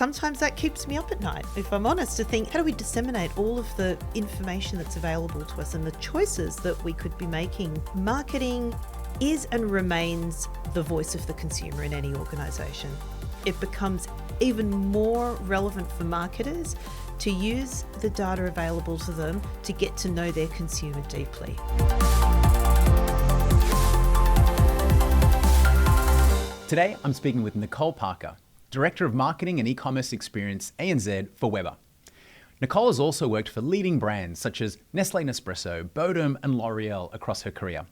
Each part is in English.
sometimes that keeps me up at night, if I'm honest, to think, how do we disseminate all of the information that's available to us and the choices that we could be making? Marketing is and remains the voice of the consumer in any organisation. It becomes even more relevant for marketers to use the data available to them to get to know their consumer deeply. Today, I'm speaking with Nicole Parker, Director of Marketing and E-commerce Experience ANZ for Weber. Nicole has also worked for leading brands such as Nestlé Nespresso, Bodum and L'Oreal across her career.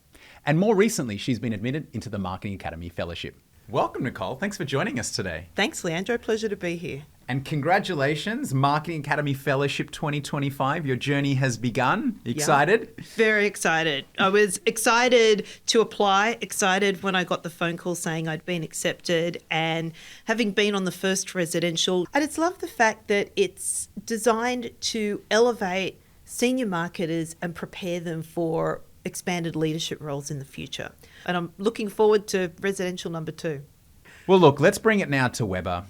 And more recently, she's been admitted into the Marketing Academy Fellowship. Welcome, Nicole. Thanks for joining us today. Thanks, Leandro. Pleasure to be here. And congratulations, Marketing Academy Fellowship 2025. Your journey has begun. Excited? Yeah, very excited. I was excited to apply, excited when I got the phone call saying I'd been accepted, and having been on the first residential, I just love the fact that it's designed to elevate senior marketers and prepare them for expanded leadership roles in the future. And I'm looking forward to residential number 2. Well, look, let's bring it now to Weber.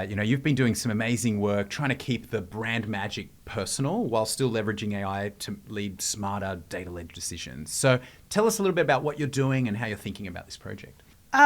You've been doing some amazing work trying to keep the brand magic personal while still leveraging AI to lead smarter data-led decisions. So tell us a little bit about what you're doing and how you're thinking about this project.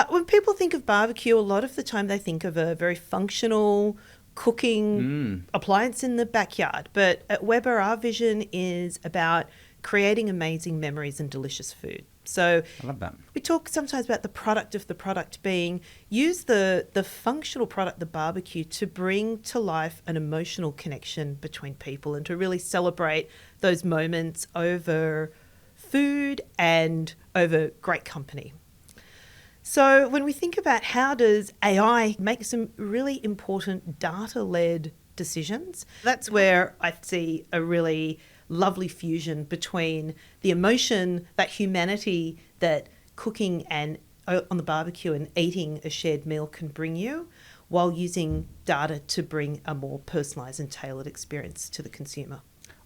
When people think of barbecue, a lot of the time they think of a very functional cooking appliance in the backyard. But at Weber, our vision is about creating amazing memories and delicious food. So I love that. We talk sometimes about the product of the product being, use the functional product, the barbecue, to bring to life an emotional connection between people and to really celebrate those moments over food and over great company. So when we think about how does AI make some really important data-led decisions, that's where I see a really lovely fusion between the emotion, that humanity that cooking and on the barbecue and eating a shared meal can bring you, while using data to bring a more personalised and tailored experience to the consumer.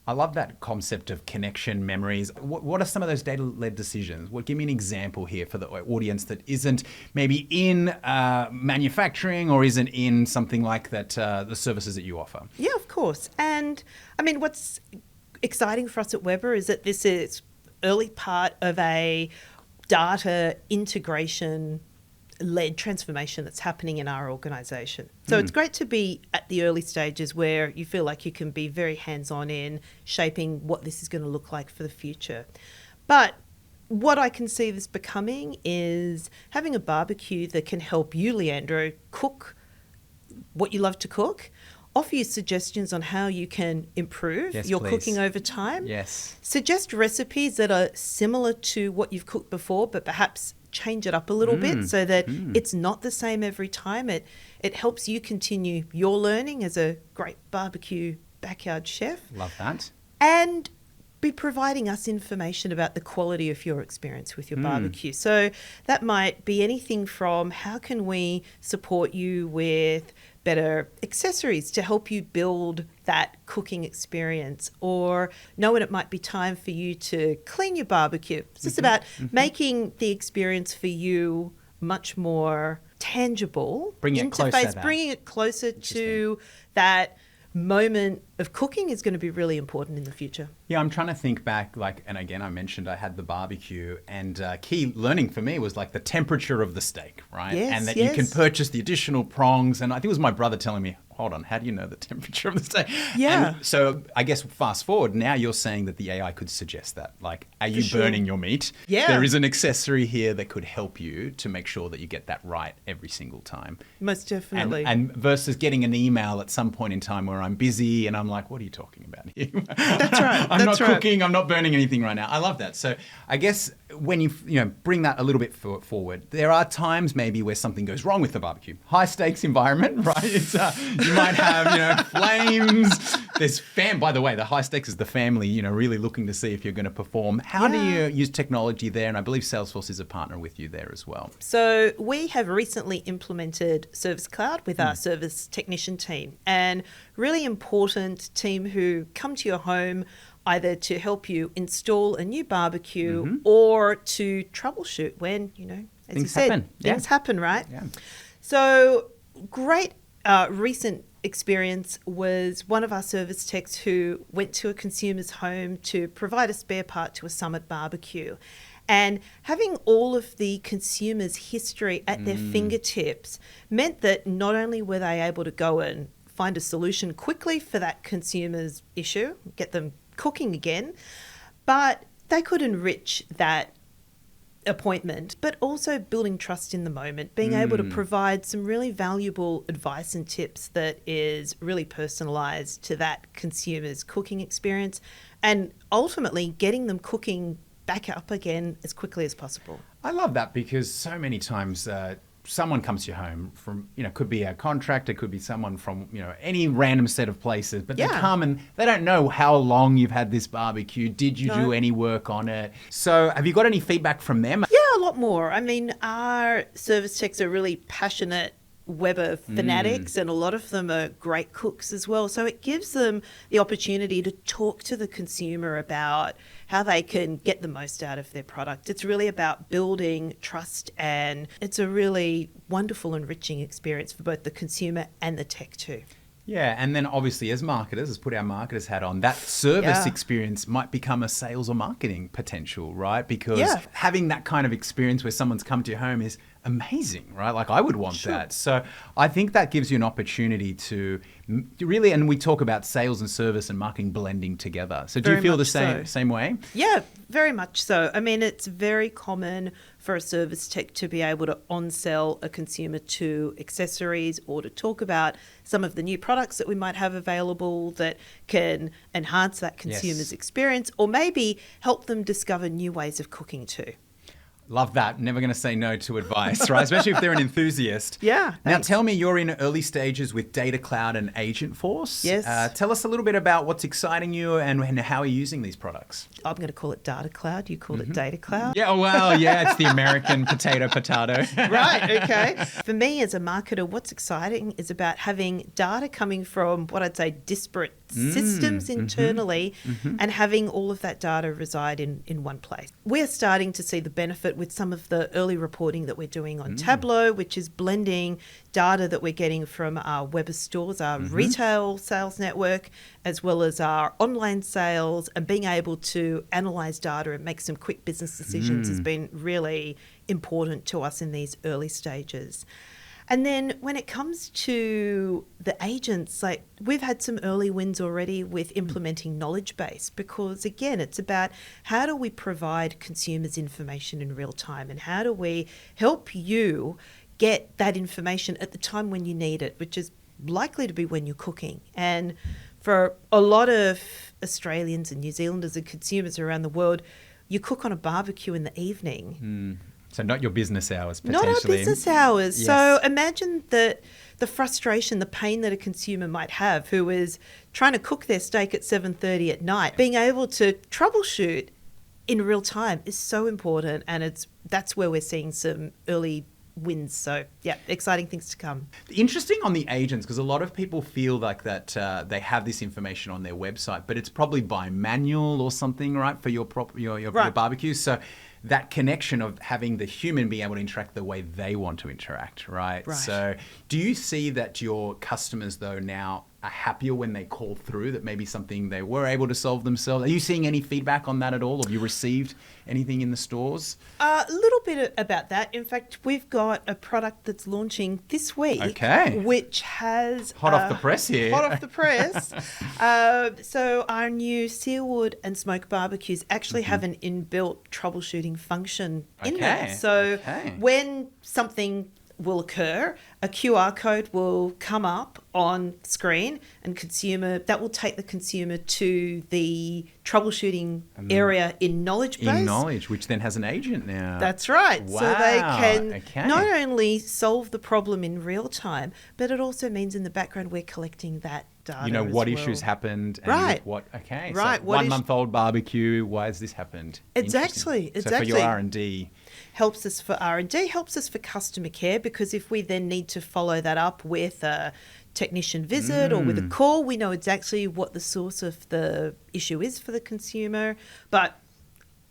I love that concept of connection, memories. What are some of those data-led decisions? Give me an example here for the audience that isn't maybe in manufacturing or isn't in something like that, the services that you offer. Yeah, of course. And I mean, what's exciting for us at Weber is that this is early part of a data integration led transformation that's happening in our organisation. So it's great to be at the early stages where you feel like you can be very hands-on in shaping what this is going to look like for the future. But what I can see this becoming is having a barbecue that can help you, Leandro, cook what you love to cook, offer you suggestions on how you can improve your cooking over time. Yes. Suggest recipes that are similar to what you've cooked before, but perhaps change it up a little bit so that it's not the same every time. It helps you continue your learning as a great barbecue backyard chef. Love that. And be providing us information about the quality of your experience with your barbecue. So that might be anything from how can we support you with better accessories to help you build that cooking experience, or know when it might be time for you to clean your barbecue. It's just about making the experience for you much more tangible. Bringing it closer to that moment of cooking is going to be really important in the future. Yeah, I'm trying to think back, and again, I mentioned I had the barbecue, and key learning for me was like the temperature of the steak, right? Yes, and that you can purchase the additional prongs. And I think it was my brother telling me, hold on, how do you know the temperature of the steak? Yeah. And so I guess fast forward, now you're saying that the AI could suggest that. Like, are you burning your meat? Yeah. There is an accessory here that could help you to make sure that you get that right every single time. Most definitely. And versus getting an email at some point in time where I'm busy and I'm like, what are you talking about here? That's right. I'm not cooking, I'm not burning anything right now. I love that. So I guess when you bring that a little bit forward, there are times maybe where something goes wrong with the barbecue. High stakes environment, right? It's you might have flames. There's by the way, the high stakes is the family, really looking to see if you're going to perform. How do you use technology there? And I believe Salesforce is a partner with you there as well. So we have recently implemented Service Cloud with our service technician team, and really important team who come to your home either to help you install a new barbecue or to troubleshoot when, as things you said, happen. Things happen, right? Yeah. So great recent experience was one of our service techs who went to a consumer's home to provide a spare part to a Summit barbecue. And having all of the consumer's history at their fingertips meant that not only were they able to go and find a solution quickly for that consumer's issue, get them cooking again, but they could enrich that appointment, but also building trust in the moment, being able to provide some really valuable advice and tips that is really personalised to that consumer's cooking experience, and ultimately getting them cooking back up again as quickly as possible. I love that because so many times someone comes to your home from, could be a contractor, could be someone from, any random set of places, but they come and they don't know how long you've had this barbecue. Did you do any work on it? So have you got any feedback from them? Yeah, a lot more. I mean, our service techs are really passionate Weber fanatics, and a lot of them are great cooks as well. So it gives them the opportunity to talk to the consumer about how they can get the most out of their product. It's really about building trust, and it's a really wonderful, enriching experience for both the consumer and the tech too. Yeah, and then obviously as marketers, let's put our marketers hat on, that service experience might become a sales or marketing potential, right? Because having that kind of experience where someone's come to your home is amazing, right? Like I would want that. So I think that gives you an opportunity to really, and we talk about sales and service and marketing blending together. So do you feel the same way? Yeah, very much so. I mean, it's very common for a service tech to be able to on-sell a consumer to accessories or to talk about some of the new products that we might have available that can enhance that consumer's experience, or maybe help them discover new ways of cooking too. Love that. Never going to say no to advice, right? Especially if they're an enthusiast. Yeah. Now tell me, you're in early stages with Data Cloud and Agentforce. Yes. Tell us a little bit about what's exciting you and how are you using these products. I'm going to call it Data Cloud. You call it Data Cloud. Yeah, well, it's the American potato. Right, okay. For me as a marketer, what's exciting is about having data coming from what I'd say disparate systems internally and having all of that data reside in one place. We're starting to see the benefit with some of the early reporting that we're doing on Tableau, which is blending data that we're getting from our Weber stores, our retail sales network, as well as our online sales, and being able to analyze data and make some quick business decisions has been really important to us in these early stages. And then when it comes to the agents, like we've had some early wins already with implementing knowledge base, because again, it's about how do we provide consumers information in real time, and how do we help you get that information at the time when you need it, which is likely to be when you're cooking. And for a lot of Australians and New Zealanders and consumers around the world, you cook on a barbecue in the evening. So not your business hours, potentially. Not our business hours. Yes. So imagine the frustration, the pain that a consumer might have who is trying to cook their steak at 7:30 at night. Being able to troubleshoot in real time is so important, and that's where we're seeing some early wins. So yeah, exciting things to come. Interesting on the agents, because a lot of people feel like that they have this information on their website, but it's probably by manual or something, right, for your barbecue. So that connection of having the human be able to interact the way they want to interact, right? So do you see that your customers, though, now are happier when they call through, that maybe something they were able to solve themselves? Are you seeing any feedback on that at all? Have you received anything in the stores? A little bit about that. In fact, we've got a product that's launching this week, which has... Hot off the press here. Hot off the press. So our new Searwood and Smoke barbecues actually have an inbuilt troubleshooting function in them. So when something will occur, a QR code will come up on screen, and that will take the consumer to the troubleshooting area in Knowledge Base. In Knowledge, which then has an agent now. That's right. Wow. So they can not only solve the problem in real time, but it also means in the background we're collecting that data. You know what issues happened. And what? Okay. Right. So 1 month old barbecue. Why has this happened? Exactly. So for your R&D. Helps us for R&D, helps us for customer care, because if we then need to follow that up with a technician visit or with a call, we know exactly what the source of the issue is for the consumer. But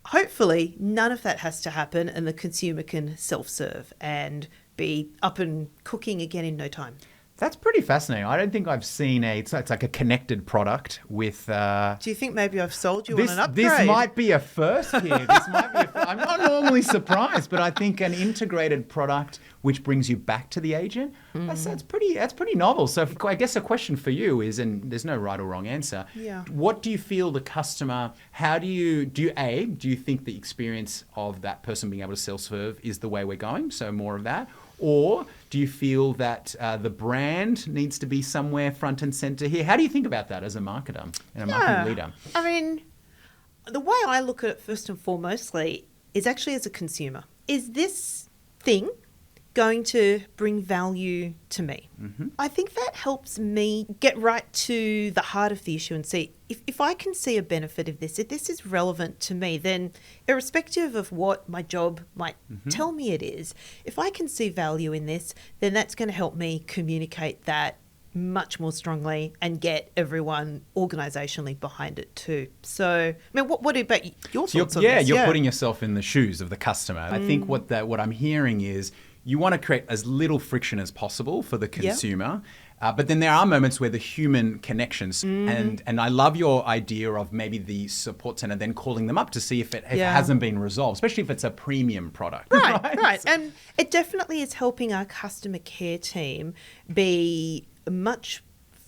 hopefully none of that has to happen, and the consumer can self-serve and be up and cooking again in no time. That's pretty fascinating. I don't think I've seen it's like a connected product with... Do you think maybe I've sold you on an upgrade? This might be a first here. I'm not normally surprised, but I think an integrated product which brings you back to the agent, that's pretty novel. So I guess a question for you is, and there's no right or wrong answer, what do you feel the customer, do you think the experience of that person being able to self-serve is the way we're going? So more of that. Or do you feel that the brand needs to be somewhere front and center here? How do you think about that as a marketer and a marketing leader? I mean, the way I look at it first and foremostly is actually as a consumer. Is this thing going to bring value to me? Mm-hmm. I think that helps me get right to the heart of the issue and see if I can see a benefit of this, if this is relevant to me, then irrespective of what my job might tell me it is, if I can see value in this, then that's going to help me communicate that much more strongly and get everyone organisationally behind it too. So, I mean, what about your thoughts on this? You're putting yourself in the shoes of the customer. I think what I'm hearing is you want to create as little friction as possible for the consumer. But then there are moments where the human connections, and I love your idea of maybe the support center then calling them up to see if it hasn't been resolved, especially if it's a premium product. Right. And it definitely is helping our customer care team be much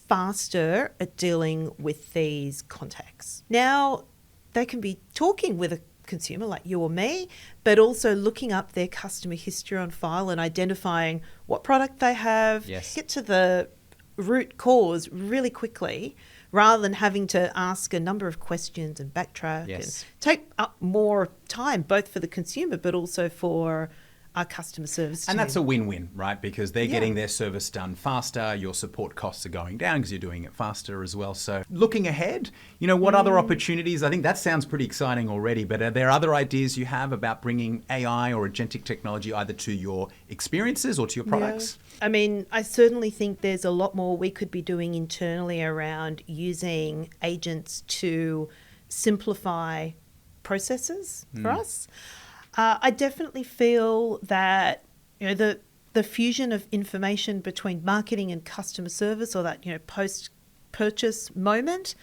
faster at dealing with these contacts. Now, they can be talking with a consumer like you or me, but also looking up their customer history on file and identifying what product they have, get to the root cause really quickly rather than having to ask a number of questions and backtrack and take up more time both for the consumer but also for our customer service team. And that's a win-win, right? Because they're getting their service done faster, your support costs are going down because you're doing it faster as well. So looking ahead, what other opportunities? I think that sounds pretty exciting already, but are there other ideas you have about bringing AI or agentic technology either to your experiences or to your products? I mean, I certainly think there's a lot more we could be doing internally around using agents to simplify processes for us. I definitely feel that the fusion of information between marketing and customer service, or that post-purchase moment,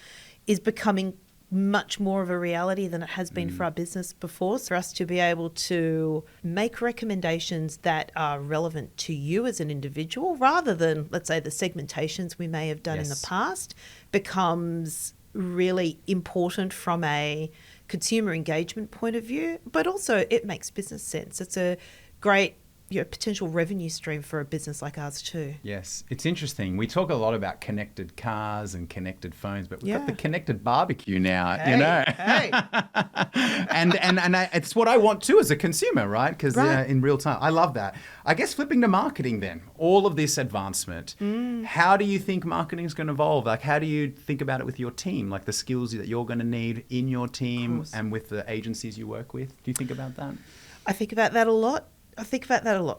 is becoming much more of a reality than it has been for our business before. So for us to be able to make recommendations that are relevant to you as an individual, rather than, let's say, the segmentations we may have done in the past, becomes really important from a consumer engagement point of view, but also it makes business sense. It's a great potential revenue stream for a business like ours too. Yes, it's interesting. We talk a lot about connected cars and connected phones, but we've got the connected barbecue now, Hey. and it's what I want too as a consumer, right? Because in real time, I love that. I guess flipping to marketing then, all of this advancement, how do you think marketing is going to evolve? Like, how do you think about it with your team? Like the skills that you're going to need in your team and with the agencies you work with? Do you think about that? I think about that a lot.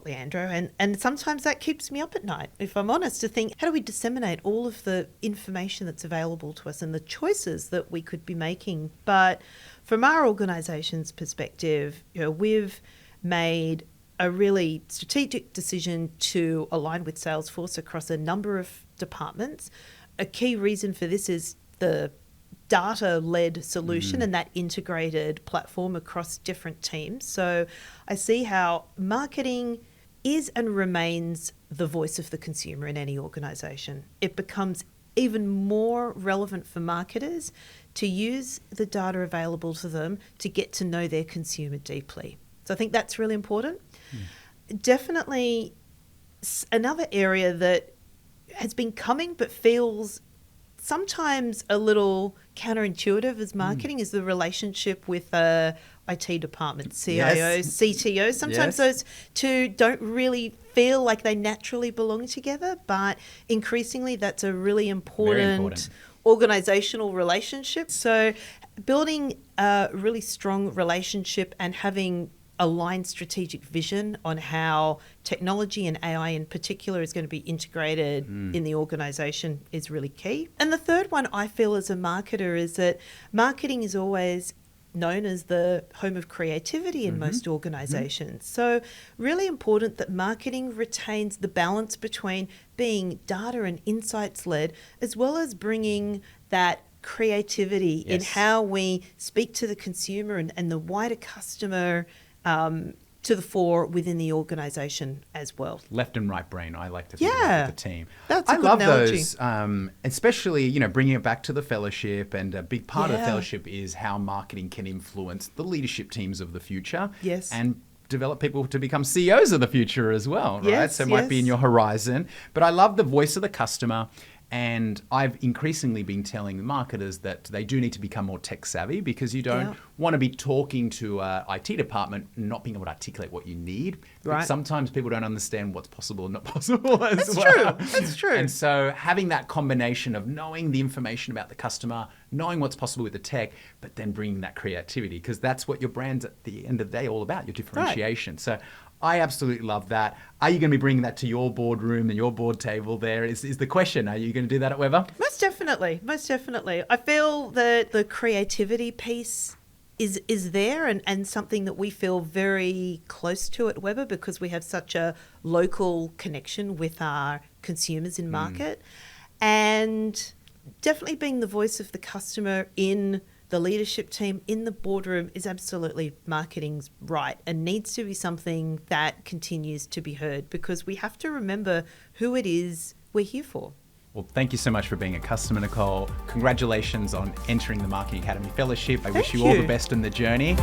Leandro, and sometimes that keeps me up at night, if I'm honest, to think, how do we disseminate all of the information that's available to us and the choices that we could be making? But from our organisation's perspective, we've made a really strategic decision to align with Salesforce across a number of departments. A key reason for this is the data-led solution and that integrated platform across different teams. So I see how marketing is and remains the voice of the consumer in any organisation. It becomes even more relevant for marketers to use the data available to them to get to know their consumer deeply. So I think that's really important. Definitely another area that has been coming but feels sometimes a little counterintuitive as marketing is the relationship with IT department, CIO, CTO. Sometimes those two don't really feel like they naturally belong together, but increasingly that's a really important organizational relationship. So building a really strong relationship and having aligned strategic vision on how technology and AI in particular is going to be integrated in the organisation is really key. And the third one I feel as a marketer is that marketing is always known as the home of creativity in most organizations. So really important that marketing retains the balance between being data and insights led, as well as bringing that creativity in how we speak to the consumer and the wider customer to the fore within the organisation as well. Left and right brain, I like to think about the team. That's a I good love analogy. those, especially, bringing it back to the fellowship, and a big part of the Yeah. fellowship is how marketing can influence the leadership teams of the future. Yes. And develop people to become CEOs of the future as well, right? Yes, So it might be in yes. your horizon. But I love the voice of the customer. And I've increasingly been telling the marketers that they do need to become more tech savvy, because you don't Yeah. want to be talking to a IT department and not being able to articulate what you need. Right. Sometimes people don't understand what's possible and not possible as That's well. true. That's true. And so having that combination of knowing the information about the customer, knowing what's possible with the tech, but then bringing that creativity, because that's what your brand's at the end of the day all about, your differentiation. So I absolutely love that. Are you going to be bringing that to your boardroom and your board table there is the question. Are you going to do that at Weber? Most definitely. Most definitely. I feel that the creativity piece is there and something that we feel very close to at Weber, because we have such a local connection with our consumers in market. And definitely being the voice of the customer in the leadership team, in the boardroom, is absolutely marketing's right, and needs to be something that continues to be heard, because we have to remember who it is we're here for. Well, thank you so much for being a customer, Nicole. Congratulations on entering the Marketing Academy Fellowship. I wish Thank you all the you. best in the journey.